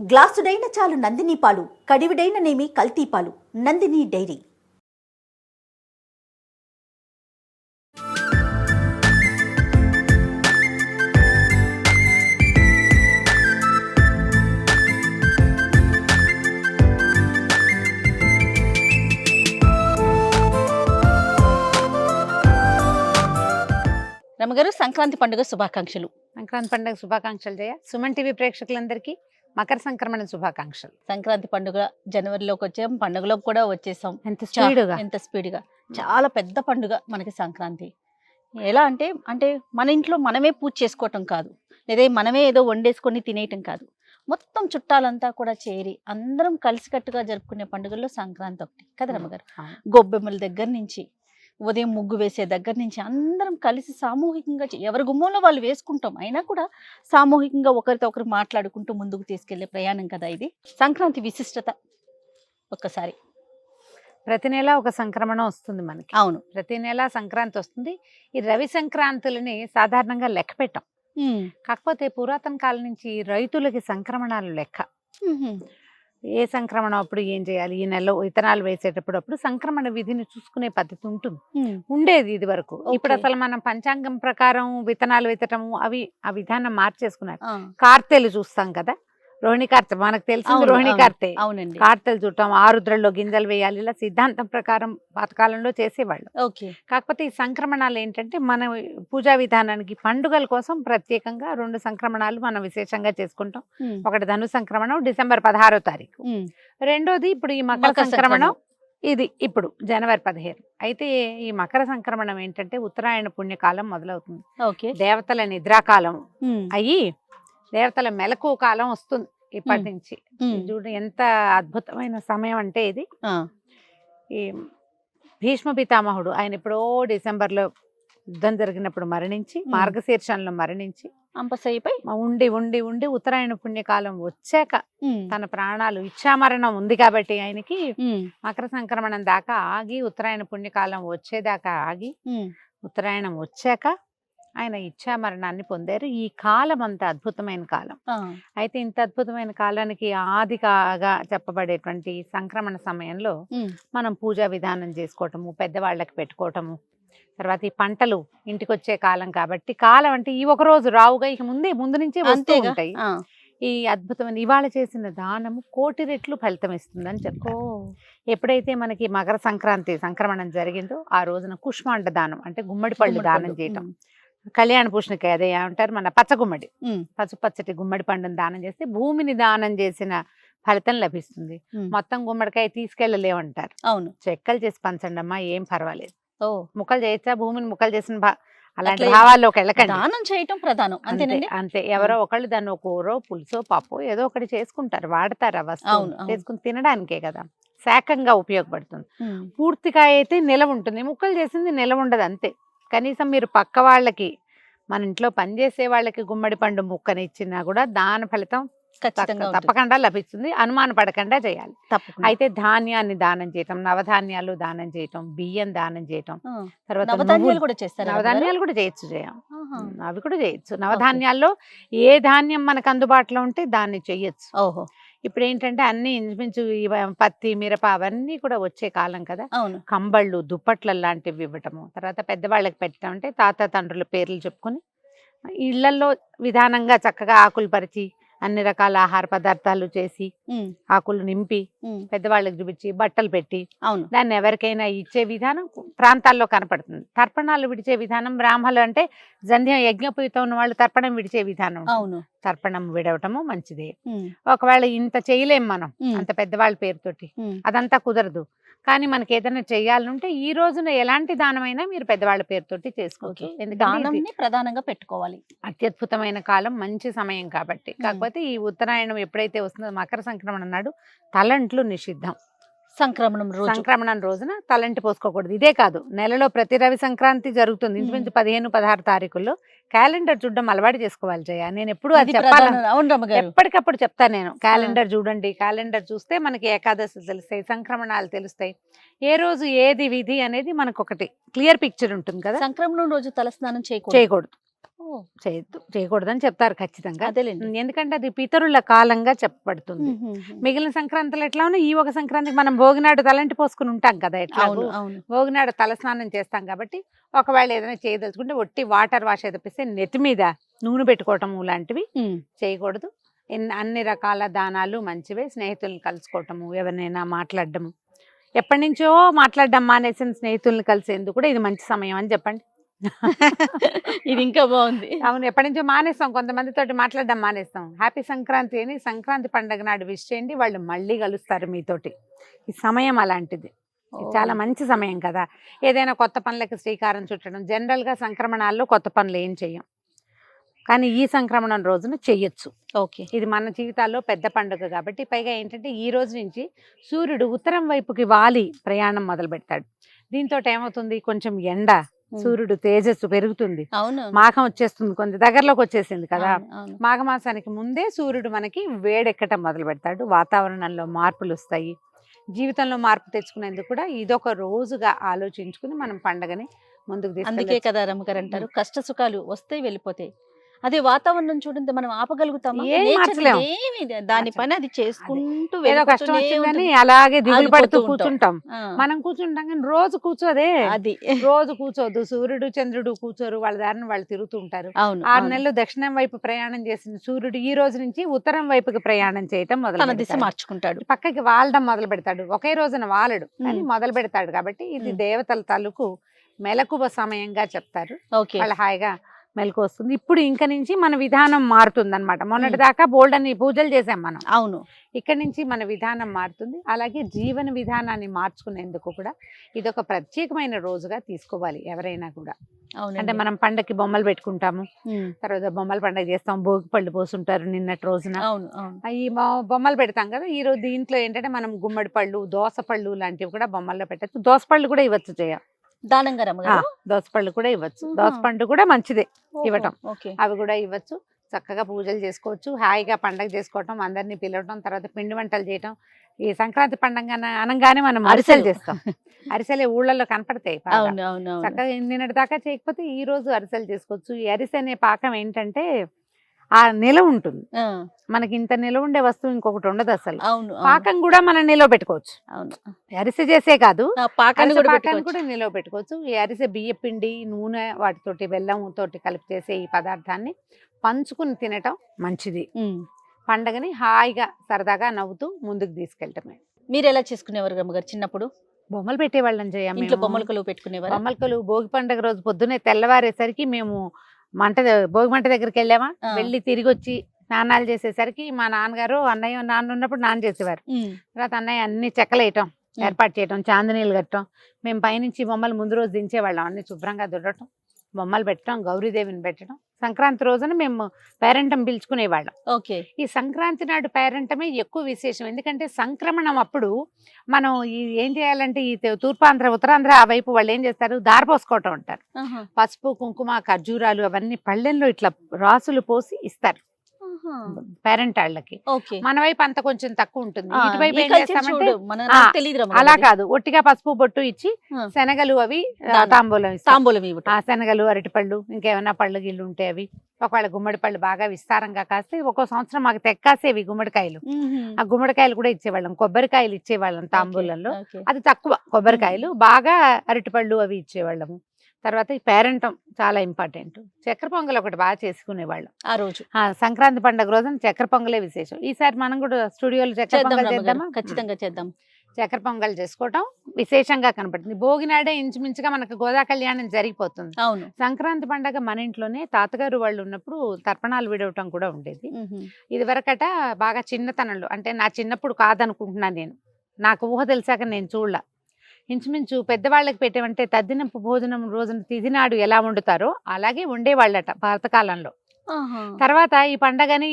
గ్లాసుడైన చాలు నందిని పాలు, కడివిడైన నేమి కల్తీ పాలు. నందిని డైరీ. రమగారు, సంక్రాంతి పండుగ శుభాకాంక్షలు. సంక్రాంతి పండుగ శుభాకాంక్షలు జయ. సుమన్ టీవీ ప్రేక్షకులందరికీ మకర సంక్రమణ శుభాకాంక్షలు. సంక్రాంతి పండుగ జనవరిలోకి వచ్చాం, పండుగలోకి కూడా వచ్చేసాం. ఎంత స్పీడ్గా చాలా పెద్ద పండుగ మనకి సంక్రాంతి. ఎలా అంటే అంటే మన ఇంట్లో మనమే పూజ చేసుకోవటం కాదు, లేదా మనమే ఏదో వండేసుకొని తినేయటం కాదు. మొత్తం చుట్టాలంతా కూడా చేరి అందరం కలిసికట్టుగా జరుపుకునే పండుగల్లో సంక్రాంతి ఒకటి కదా రమగారు. గొబ్బెమ్మల దగ్గర నుంచి, ఉదయం ముగ్గు వేసే దగ్గర నుంచి అందరం కలిసి సామూహికంగా ఎవరి గుమ్మంలో వాళ్ళు వేసుకుంటాం. అయినా కూడా సామూహికంగా ఒకరితో ఒకరు మాట్లాడుకుంటూ ముందుకు తీసుకెళ్లే ప్రయాణం కదా ఇది. సంక్రాంతి విశిష్టత ఒక్కసారి. ప్రతి నెల ఒక సంక్రమణం వస్తుంది మనకి. అవును, ప్రతి నెల సంక్రాంతి వస్తుంది. ఈ రవి సంక్రాంతులని సాధారణంగా లెక్క పెట్టాం. కాకపోతే పురాతన కాలం నుంచి రైతులకి సంక్రమణాలు లెక్క. ఏ సంక్రమణం అప్పుడు ఏం చేయాలి, ఈ నెలలో విత్తనాలు వేసేటప్పుడు సంక్రమణ విధిని చూసుకునే పద్ధతి ఉండేది ఇది వరకు. ఇప్పుడు అసలు మనం పంచాంగం ప్రకారం విత్తనాలు విత్తటము అవి ఆ విధానం మార్చేసుకున్నారు. కార్తెలు చూస్తాం కదా, రోహిణి కార్తె మనకు తెలిసింది. రోహిణి కార్తె, కార్తెలు చూడటం, ఆరుద్రల్లో గింజలు వేయాలి, ఇలా సిద్ధాంతం ప్రకారం పాతకాలంలో చేసేవాళ్ళు. కాకపోతే ఈ సంక్రమణాలు ఏంటంటే మన పూజా విధానానికి పండుగల కోసం ప్రత్యేకంగా 2 సంక్రమణాలు మనం విశేషంగా చేసుకుంటాం. ఒకటి ధను సంక్రమణం డిసెంబర్ 16వ తారీఖు, రెండోది ఇప్పుడు ఈ మకర సంక్రమణం, ఇది ఇప్పుడు జనవరి 15. అయితే ఈ మకర సంక్రమణం ఏంటంటే ఉత్తరాయణ పుణ్యకాలం మొదలవుతుంది. దేవతల నిద్రాకాలం అయ్యి దేవతల మెలకు కాలం వస్తుంది ఇప్పటి నుంచి. చూడు ఎంత అద్భుతమైన సమయం అంటే ఇది. ఈ భీష్మ పితామహుడు ఆయన ఎప్పుడో డిసెంబర్లో యుద్ధం జరిగినప్పుడు మరణించి, మార్గశీర్షంలో మరణించి అంపశయ్యపై ఉండి ఉండి ఉండి ఉత్తరాయణ పుణ్యకాలం వచ్చాక తన ప్రాణాలు, ఇచ్చామరణం ఉంది కాబట్టి ఆయనకి మకర సంక్రమణం దాకా ఆగి, ఉత్తరాయణ పుణ్యకాలం వచ్చేదాకా ఆగి, ఉత్తరాయణం వచ్చాక ఆయన ఇచ్చామరణాన్ని పొందారు. ఈ కాలం అంత అద్భుతమైన కాలం. అయితే ఇంత అద్భుతమైన కాలానికి ఆదిగా చెప్పబడేటువంటి సంక్రమణ సమయంలో మనం పూజా విధానం చేసుకోవటము, పెద్దవాళ్ళకి పెట్టుకోవటము, తర్వాత ఈ పంటలు ఇంటికి వచ్చే కాలం కాబట్టి, కాలం అంటే ఈ ఒక రోజు రావుగా ఇక ముందు నుంచే వస్తూ ఉంటాయి. ఈ అద్భుతమైన ఇవాళ చేసిన దానము 1,000,000 రెట్లు ఫలితం ఇస్తుందని చెప్పు. ఎప్పుడైతే మనకి మకర సంక్రాంతి సంక్రమణం జరిగిందో ఆ రోజున కుష్మాండ దానం అంటే గుమ్మడి పళ్ళు దానం చేయటం, కళ్యాణ పూషణకాయ అదే అంటారు మన పచ్చగుమ్మడి, పచ్చటి గుమ్మడి పండుని దానం చేస్తే భూమిని దానం చేసిన ఫలితం లభిస్తుంది. మొత్తం గుమ్మడికాయ తీసుకెళ్ళలేమంటారు. అవును, చెక్కలు చేసి పంచండి అమ్మా, ఏం పర్వాలేదు. ముక్కలు చేయొచ్చా, భూమిని ముక్కలు చేసిన అలాంటి భావాల్లోకి వెళ్ళకండి. దానం చేయటం ప్రధానం, అంతే. ఎవరో ఒకళ్ళు దాన్ని కూరో పులుసో పప్పు ఏదో ఒకటి చేసుకుంటారు, వాడతారు. ఆ వస్తువు చేసుకుని తినడానికే కదా, శాకంగా ఉపయోగపడుతుంది. పూర్తిగా అయితే నిలవ ఉంటుంది, ముక్కలు చేసింది నిలవ ఉండదు. అంతే. కనీసం మీరు పక్క వాళ్ళకి, మన ఇంట్లో పనిచేసే వాళ్ళకి గుమ్మడి పండు ముక్కని ఇచ్చినా కూడా దాని ఫలితం తప్పకుండా లభిస్తుంది. అనుమాన పడకుండా చేయాలి. అయితే ధాన్యాన్ని దానం చేయటం, నవధాన్యాలు దానం చేయటం, బియ్యం దానం చేయటం, తర్వాత నవధాన్యాలు కూడా చేయొచ్చు. అవి కూడా చేయొచ్చు. నవధాన్యాల్లో ఏ ధాన్యం మనకు అందుబాటులో ఉంటే దాన్ని చెయ్యొచ్చు. ఇప్పుడు ఏంటంటే అన్ని ఇంచుమించు పత్తి, మిరప అవన్నీ కూడా వచ్చే కాలం కదా. కంబళ్ళు, దుప్పట్ల లాంటివి ఇవ్వటము, తర్వాత పెద్దవాళ్ళకి పెట్టడం అంటే తాత తండ్రుల పేర్లు చెప్పుకొని ఇళ్లలో విధానంగా చక్కగా ఆకులు పరిచి అన్ని రకాల ఆహార పదార్థాలు చేసి ఆకులు నింపి పెద్దవాళ్ళకి చూపించి బట్టలు పెట్టి దాన్ని ఎవరికైనా ఇచ్చే విధానం ప్రాంతాల్లో కనపడుతుంది. తర్పణాలు విడిచే విధానం బ్రాహ్మణులు అంటే జంధ్యం యజ్ఞపూయితం ఉన్న వాళ్ళు తర్పణం విడిచే విధానం. తర్పణం విడవటము మంచిదే. ఒకవేళ ఇంత చేయలేం మనం అంత పెద్దవాళ్ళ పేరుతోటి, అదంతా కుదరదు. కానీ మనకి ఏదైనా చెయ్యాలంటే ఈ రోజున ఎలాంటి దానమైనా మీరు పెద్దవాళ్ళ పేరుతోటి చేసుకోవచ్చు. ఎందుకంటే ప్రధానంగా పెట్టుకోవాలి. అత్యద్భుతమైన కాలం, మంచి సమయం కాబట్టి. కాకపోతే ఈ ఉత్తరాయణం ఎప్పుడైతే వస్తుందో మకర సంక్రమణ నాడు తలంట్లు నిషిద్ధం. సంక్రమణం రోజున తలంటి పోసుకోకూడదు. ఇదే కాదు, నెలలో ప్రతి రవి సంక్రాంతి జరుగుతుంది. ఇంచుమించు 15-16 తారీఖుల్లో క్యాలెండర్ చూడడం అలవాటు చేసుకోవాలి జయ. నేను ఎప్పుడు అది చెప్పాలి, ఎప్పటికప్పుడు చెప్తాను నేను. క్యాలెండర్ చూడండి, క్యాలెండర్ చూస్తే మనకి ఏకాదశి తెలుస్తాయి, సంక్రమణాలు తెలుస్తాయి, ఏ రోజు ఏది విధి అనేది మనకు ఒకటి క్లియర్ పిక్చర్ ఉంటుంది కదా. సంక్రమణం రోజు తలస్నానం చేయకూడదు. చేయకూడదని చెప్తారు ఖచ్చితంగా. అదేలేండి. ఎందుకంటే అది పితరుల కాలంగా చెప్పబడుతుంది. మిగిలిన సంక్రాంతులు ఎట్లా ఉన్నా ఈ ఒక సంక్రాంతికి మనం భోగినాడు తలంటి పోసుకుని ఉంటాం కదా, ఎట్లా భోగినాడు తలస్నానం చేస్తాం కాబట్టి ఒకవేళ ఏదైనా చేయదలుచుకుంటే ఒట్టి వాటర్ వాష్ తెప్పిస్తే నెత్తి మీద నూనె పెట్టుకోవటం లాంటివి చేయకూడదు. అన్ని రకాల దానాలు మంచివే. స్నేహితులను కలుసుకోవటము, ఎవరినైనా మాట్లాడటము, ఎప్పటి నుంచో మాట్లాడడం మానేసిన స్నేహితులను కలిసేందుకు కూడా ఇది మంచి సమయం అని చెప్పండి. ఇది ఇంకా బాగుంది. అవును, ఎప్పటి నుంచో మానేస్తాం, కొంతమందితో మాట్లాడడం మానేస్తాం. హ్యాపీ సంక్రాంతి అని సంక్రాంతి పండుగ నాడు విష్ చేయండి, వాళ్ళు మళ్ళీ కలుస్తారు మీతోటి. ఈ సమయం అలాంటిది, చాలా మంచి సమయం కదా. ఏదైనా కొత్త పనులకు శ్రీకారం చుట్టడం. జనరల్గా సంక్రమణాల్లో కొత్త పనులు ఏం చెయ్యం, కానీ ఈ సంక్రమణం రోజున చెయ్యొచ్చు. ఓకే, ఇది మన జీవితాల్లో పెద్ద పండుగ కాబట్టి. పైగా ఏంటంటే ఈ రోజు నుంచి సూర్యుడు ఉత్తరం వైపుకి వాలి ప్రయాణం మొదలు పెడతాడు. దీంతో ఏమవుతుంది, కొంచెం ఎండ, సూర్యుడు తేజస్సు పెరుగుతుంది. మాఘం వచ్చేస్తుంది, కొంత దగ్గరలోకి వచ్చేసింది కదా. మాఘమాసానికి ముందే సూర్యుడు మనకి వేడెక్కటం మొదలు పెడతాడు. వాతావరణంలో మార్పులు వస్తాయి. జీవితంలో మార్పు తెచ్చుకునేందుకు కూడా ఇదొక రోజుగా ఆలోచించుకుని మనం పండగని ముందుకు తీసుకెళ్ళాలి. అందుకే కదా రమ్మగారు అంటారు, కష్ట సుఖాలు వస్తే వెళ్ళిపోతాయి, అదే వాతావరణం చూడండి మనం ఆపగలుగుతాము, దాని పని అది చేసుకుంటూ ఏదో కష్టం వచ్చిందని అలాగే దిగులు పడుతూ కూర్చుంటాం. మనం కూర్చుంటాం కానీ రోజు కూర్చోదే, అది రోజు కూర్చోదు. సూర్యుడు చంద్రుడు కూర్చోరు, వాళ్ళ దారిని వాళ్ళు తిరుగుతుంటారు. 6 నెలలు దక్షిణం వైపు ప్రయాణం చేసిన సూర్యుడు ఈ రోజు నుంచి ఉత్తరం వైపుకి ప్రయాణం చేయటం మొదలు దిశ మార్చుకుంటాడు, పక్కకి వాలడం మొదలు పెడతాడు. ఒకే రోజున వాలడు అని మొదలు పెడతాడు. కాబట్టి ఇది దేవతల తాలూకు మెలకువ సమయంగా చెప్తారు. వాళ్ళ హాయిగా మెలకు వస్తుంది. ఇప్పుడు ఇంక నుంచి మన విధానం మారుతుంది అనమాట. మొన్నటి దాకా బోల్డ్ అని పూజలు చేసాం మనం. అవును, ఇక్కడ నుంచి మన విధానం మారుతుంది. అలాగే జీవన విధానాన్ని మార్చుకునేందుకు కూడా ఇదొక ప్రత్యేకమైన రోజుగా తీసుకోవాలి ఎవరైనా కూడా. అంటే మనం పండగకి బొమ్మలు పెట్టుకుంటాము, తర్వాత బొమ్మల పండుగ చేస్తాం, భోగి పళ్ళు పోసుంటారు నిన్నటి రోజున. ఈ బొమ్మలు పెడతాం కదా. ఈ రోజు దీంట్లో ఏంటంటే మనం గుమ్మడి పళ్ళు, దోస పళ్ళు లాంటివి కూడా బొమ్మల్లో పెట్టచ్చు. దోస పళ్ళు కూడా ఇవ్వచ్చు దానంగా దోసపళ్ళు కూడా ఇవ్వచ్చు. దోసపండు కూడా మంచిదే ఇవ్వటం, అవి కూడా ఇవ్వచ్చు. చక్కగా పూజలు చేసుకోవచ్చు, హాయిగా పండగ చేసుకోవటం, అందరినీ పిలవటం, తర్వాత పిండి వంటలు చేయటం. ఈ సంక్రాంతి పండుగ అనగానే మనం అరిసెలు చేస్తాం. అరిసెలే ఊళ్ళల్లో కనపడతాయి. చక్కగా నిన్నటి దాకా చేయకపోతే ఈ రోజు అరిసెలు చేసుకోవచ్చు. ఈ అరిసె అనే పాకం ఏంటంటే ఆ నిలవ ఉంటుంది. మనకి ఇంత నిలవ ఉండే వస్తువు ఇంకొకటి ఉండదు అసలు. పాకం కూడా మనం నిలవ పెట్టుకోవచ్చు. అరిసె చేసే కాదు, పాకాన్ని కూడా నిలవ పెట్టుకోవచ్చు. ఈ అరిసె బియ్య పిండి, నూనె, వాటితోటి బెల్లం తోటి కలిపి చేసే ఈ పదార్థాన్ని పంచుకుని తినటం మంచిది. పండగని హాయిగా సరదాగా నవ్వుతూ ముందుకు తీసుకెళ్ళటమే. మీరు ఎలా చేసుకునేవారు రమ్మగారు చిన్నప్పుడు? బొమ్మలు పెట్టేవాళ్ళం చేయము. ఇంట్లో బొమ్మల కొలువు పెట్టుకునేవారు. బొమ్మల కొలువు భోగి పండుగ రోజు పొద్దున్నే తెల్లవారేసరికి మేము భోగి మంట దగ్గరికి వెళ్ళామా, వెళ్ళి తిరిగి వచ్చి స్నానాలు చేసేసరికి మా నాన్నగారు, అన్నయ్య నాన్న ఉన్నప్పుడు నాన్న చేసేవారు. తర్వాత అన్నయ్య అన్ని చెక్కలేయటం, ఏర్పాటు చేయటం, చాందనీలు కట్టడం. మేము పైనుంచి బొమ్మలు ముందు రోజు దించేవాళ్ళం. అన్ని శుభ్రంగా దుడటం, బొమ్మలు పెట్టడం, గౌరీదేవిని పెట్టడం. సంక్రాంతి రోజున మేము పేరెంటం పిలుచుకునేవాళ్ళం. ఈ సంక్రాంతి నాడు పేరెంటమే ఎక్కువ విశేషం. ఎందుకంటే సంక్రమణం అప్పుడు మనం ఏం చేయాలంటే ఈ తూర్పాంధ్ర, ఉత్తరాంధ్ర ఆ వైపు వాళ్ళు ఏం చేస్తారు, దారపోసుకోవటం అంటారు. పసుపు, కుంకుమ, ఖర్జూరాలు అవన్నీ పళ్ళెంలో ఇట్లా రాసులు పోసి ఇస్తారు పేరెంటాళ్ళకి. మన వైపు అంత కొంచెం తక్కువ ఉంటుంది. ఇటువైపు ఏం చేస్తామంటే అలా కాదు, ఒట్టిగా పసుపు బొట్టు ఇచ్చి శనగలు అవి తాంబూలం ఆ శనగలు, అరటిపళ్ళు, ఇంకేమైనా పళ్ళు గిళ్ళు ఉంటే అవి. ఒకవేళ గుమ్మడి పళ్ళు బాగా విస్తారంగా కాస్తే ఒక్కో సంవత్సరం మాకు తెక్కాసేవి గుమ్మడికాయలు. ఆ గుమ్మడికాయలు కూడా ఇచ్చేవాళ్ళం. కొబ్బరికాయలు ఇచ్చేవాళ్ళం తాంబూలంలో, అది తక్కువ. కొబ్బరికాయలు బాగా, అరటిపళ్ళు అవి ఇచ్చేవాళ్ళము. తర్వాత ఈ పేరెంటం చాలా ఇంపార్టెంట్. చక్కెర పొంగల్ ఒకటి బాగా చేసుకునేవాళ్ళం ఆ రోజు. సంక్రాంతి పండుగ రోజున చక్కెర పొంగలే విశేషం. ఈసారి మనం కూడా స్టూడియోలో చక్కెర పొంగల్ చేద్దామా? ఖచ్చితంగా చేద్దాం. చక్కెర పొంగల్ చేసుకోవటం విశేషంగా కనపడుతుంది. భోగినాడే ఇంచుమించుగా మనకు గోదా కళ్యాణం జరిగిపోతుంది. సంక్రాంతి పండుగ మన ఇంట్లోనే తాతగారు వాళ్ళు ఉన్నప్పుడు తర్పణాలు విడవటం కూడా ఉండేది. ఇది వరకట బాగా చిన్నతనంలో, అంటే నా చిన్నప్పుడు కాదనుకుంటున్నాను నేను, నాకు ఊహ తెలిసాక నేను చూడలా. ఇంచుమించు పెద్దవాళ్ళకి పెట్టేవంటే తద్దినపు భోజనం రోజున తిథి నాడు ఎలా వండుతారో అలాగే వండేవాళ్ళట పాతకాలంలో. తర్వాత ఈ పండగని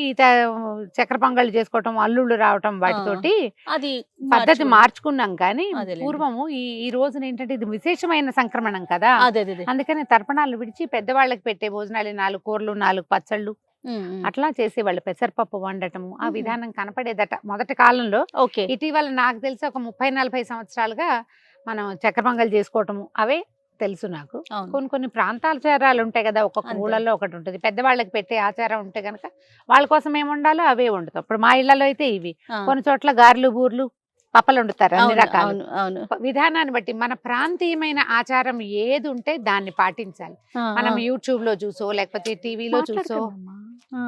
చక్కెర పొంగళ్ళు చేసుకోవటం, అల్లుళ్ళు రావటం, వాటితోటి అది పద్ధతి మార్చుకున్నాం. కానీ పూర్వము ఈ రోజున ఏంటంటే ఇది విశేషమైన సంక్రమణం కదా, అందుకని తర్పణాలు విడిచి పెద్దవాళ్ళకి పెట్టే భోజనాలు 4 కూరలు, 4 పచ్చళ్ళు అట్లా చేసేవాళ్ళు. పెసరపప్పు వండటము ఆ విధానం కనపడేదట మొదటి కాలంలో. ఇటీవల నాకు తెలిసి ఒక 30-40 సంవత్సరాలుగా మనం చక్కెర పొంగల్ చేసుకోవటము అవే తెలుసు నాకు. అవును. కొన్ని కొన్ని ప్రాంతాచారాలు ఉంటాయి కదా, ఒక్కొక్క అంతే. ఊళ్ళల్లో ఒకటి ఉంటుంది. పెద్దవాళ్ళకి పెట్టే ఆచారం ఉంటే కనుక వాళ్ళ కోసం ఏమి వండాలో అవే వండుతాం. ఇప్పుడు మా ఇళ్లలో అయితే ఇవి, ఆ. కొన్ని చోట్ల గారెలు, బూర్లు, పప్పలు వండుతారు, అన్ని అవును, రకాలు. అవును, అవును. విధానాన్ని బట్టి మన ప్రాంతీయమైన ఆచారం ఏది ఉంటే దాన్ని పాటించాలి. ఆ, మనం ఆ. యూట్యూబ్ లో చూసో లేకపోతే టీవీలో చూసో మాట్లాడకండమ్మా. ఆ,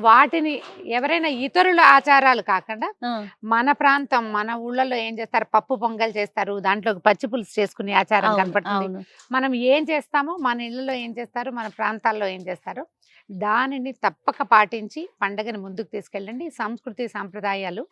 వాటిని ఎవరైనా ఇతరుల ఆచారాలు కాకుండా ఆ. మన ప్రాంతం, మన ఊళ్ళలో ఏం చేస్తారు, పప్పు పొంగల్ చేస్తారు, దాంట్లోకి పచ్చి పులుసు చేసుకునే ఆచారం అవును, కనపడుతుంది. అవును. మనం ఏం చేస్తామో, మన ఇళ్ళలో ఏం చేస్తారు, మన ప్రాంతాల్లో ఏం చేస్తారో దానిని తప్పక పాటించి పండగని ముందుకు తీసుకెళ్ళండి. సంస్కృతి సాంప్రదాయాలు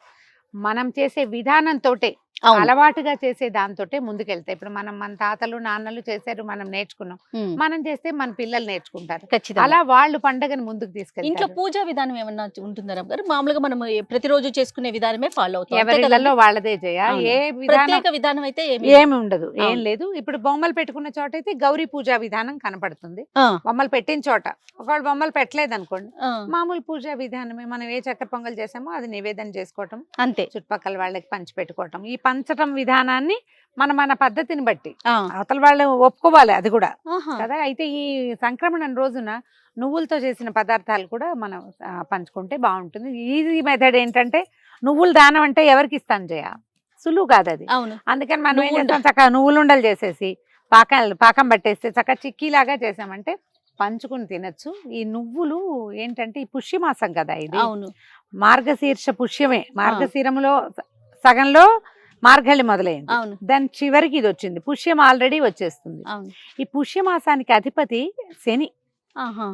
మనం చేసే విధానంతోటే, అవును. అలవాటుగా చేసే దాంతోటే ముందుకెళ్తాయి. ఇప్పుడు మన తాతలు నాన్నలు చేశారు, మనం నేర్చుకున్నాం, ఉమ్, మనం చేస్తే మన పిల్లలు నేర్చుకుంటారు. ఖచ్చితంగా. అలా వాళ్ళు పండగని ముందుకు ఇంట్లో తీసుకెళ్తారు. పూజా విధానం ఏమన్నా ఉంటుందా రమ్య గారు? మామూలుగా మనం ప్రతిరోజు చేసుకునే విధానమే ఫాలో అవుతాం, అంతే ఎవరిళ్ళలో కదండి? వాళ్ళదే చేయ, అవును. ఏ విధానం ప్రత్యేక విధానం అయితే ఏమి ఉండదు, ఏం అవును. లేదు. ఇప్పుడు బొమ్మలు పెట్టుకున్న చోట అయితే గౌరీ పూజా విధానం కనపడుతుంది. ఆ, బొమ్మలు పెట్టిన చోట, ఒకవేళ బొమ్మలు పెట్టలేదు అనుకోండి, ఆ, మామూలు పూజా విధానమే. మనం ఏ చక్కెర పొంగల్ చేసామో అది నివేదన చేసుకోవటం, అంతే. చుట్టుపక్కల వాళ్ళకి పంచి పెట్టుకోవటం. ఈ పంచటం విధానాన్ని మన పద్ధతిని బట్టి ఆ, అవతల వాళ్ళు ఒప్పుకోవాలి, అది కూడా ఆహా. కదా. అయితే ఈ సంక్రమణ రోజున నువ్వులతో చేసిన పదార్థాలు కూడా మనం పంచుకుంటే బాగుంటుంది. ఈజీ మెథడ్ ఏంటంటే, నువ్వుల దానం అంటే ఎవరికి ఇస్తాను చేయ, సులువు కాదు అది. అవును. అందుకని మనం ఏం నువ్వుండ. చేస్తాం, చక్కగా నువ్వులు ఉండలు చేసేసి పాకం పట్టేస్తే చక్కగా చిక్కీలాగా చేసామంటే పంచుకుని తినచ్చు. ఈ నువ్వులు ఏంటంటే ఈ పుష్యమాసం కదా ఇది, అవును. మార్గశీర్ష పుష్యమే. మార్గశీరంలో సగంలో మార్గళి మొదలైంది, అవును, దాని చివరికి ఇది వచ్చింది, పుష్యం ఆల్రెడీ వచ్చేస్తుంది. అవును. ఈ పుష్యమాసానికి అధిపతి శని. ఆహా.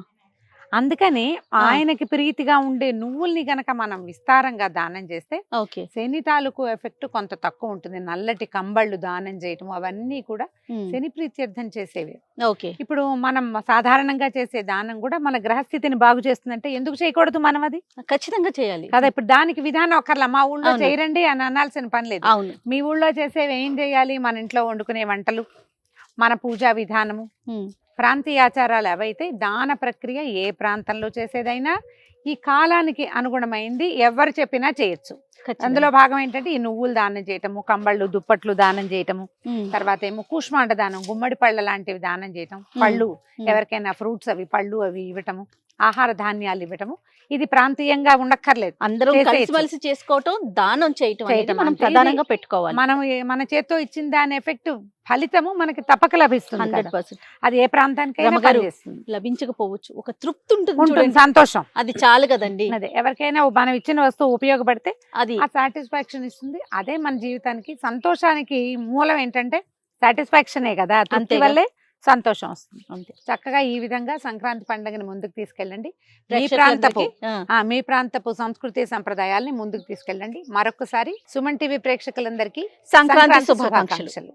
అందుకని ఆయనకి ప్రీతిగా ఉండే నువ్వుల్ని గనక మనం విస్తారంగా దానం చేస్తే ఓకే. శని తాలూకు ఎఫెక్ట్ కొంత తక్కువ ఉంటుంది. నల్లటి కంబళ్ళు దానం చేయటం అవన్నీ కూడా ఉమ్, శని ప్రీత్యర్థం చేసేవి. ఓకే. ఇప్పుడు మనం సాధారణంగా చేసే దానం కూడా మన గ్రహస్థితిని బాగు చేస్తుందంటే ఎందుకు చేయకూడదు మనం అది ఖచ్చితంగా చేయాలి కదా. ఇప్పుడు దానికి విధానం ఒకర్లా మా ఊళ్ళో అవును. చేయరండి అని అనాల్సిన పని లేదు. అవును. మీ ఊళ్ళో చేసేవి ఏం చేయాలి, మన ఇంట్లో వండుకునే వంటలు, మన పూజా విధానము, ఉమ్, ప్రాంతీయ ఆచారాలు అవైతే దాన ప్రక్రియ ఏ ప్రాంతంలో చేసేదైనా ఈ కాలానికి అనుగుణమైంది ఎవరు చెప్పినా చేయొచ్చు. ఖచ్చితంగా. అందులో భాగం ఏంటంటే ఈ నువ్వులు దానం చేయటము, కంబళ్ళు దుప్పట్లు దానం చేయటము, ఉమ్, తర్వాత ఏమో కూష్మాండ దానం, గుమ్మడి పళ్ళ లాంటివి దానం చేయటం, పళ్ళు ఎవరికైనా ఫ్రూట్స్ అవి పళ్ళు అవి ఇవ్వటము, ఆహార ధాన్యాలు ఇవ్వటము. ఇది ప్రాంతీయంగా ఉండక్కర్లేదు, అందరం కలిసిమెలిసి చేసుకోవటం, దానం చేయటం అనేది మనం అంటే ప్రధానంగా పెట్టుకోవాలి. మనం మన చేత్తో ఇచ్చిన దాని ఎఫెక్ట్ ఫలితము మనకి తప్పక లభిస్తుంది కదా. 100% అది ఏ ప్రాంతానికైనా రమగారు, పనిచేస్తుంది. లభించకపోవచ్చు, ఒక తృప్తి ఉంటుంది ఉంటుంది, చూడండి, సంతోషం. అది చాలు కదండి. అదే ఎవరికైనా మనం ఇచ్చిన వస్తువు ఉపయోగపడితే అది ఆ సాటిస్ఫాక్షన్ ఇస్తుంది. అదే మన జీవితానికి సంతోషానికి మూలం ఏంటంటే సాటిస్ఫాక్షనే కదా. తృప్తి అంతేగా. వల్లే సంతోషం వస్తుంది. అంతే. చక్కగా ఈ విధంగా సంక్రాంతి పండుగని ముందుకు తీసుకెళ్ళండి. ప్రేక్షకులందరికీ, మీ ప్రాంతపు సంస్కృతి సంప్రదాయాల్ని ముందుకు తీసుకెళ్ళండి. మరొకసారి సుమన్ టీవీ ప్రేక్షకులందరికీ సంక్రాంతి శుభాకాంక్షలు.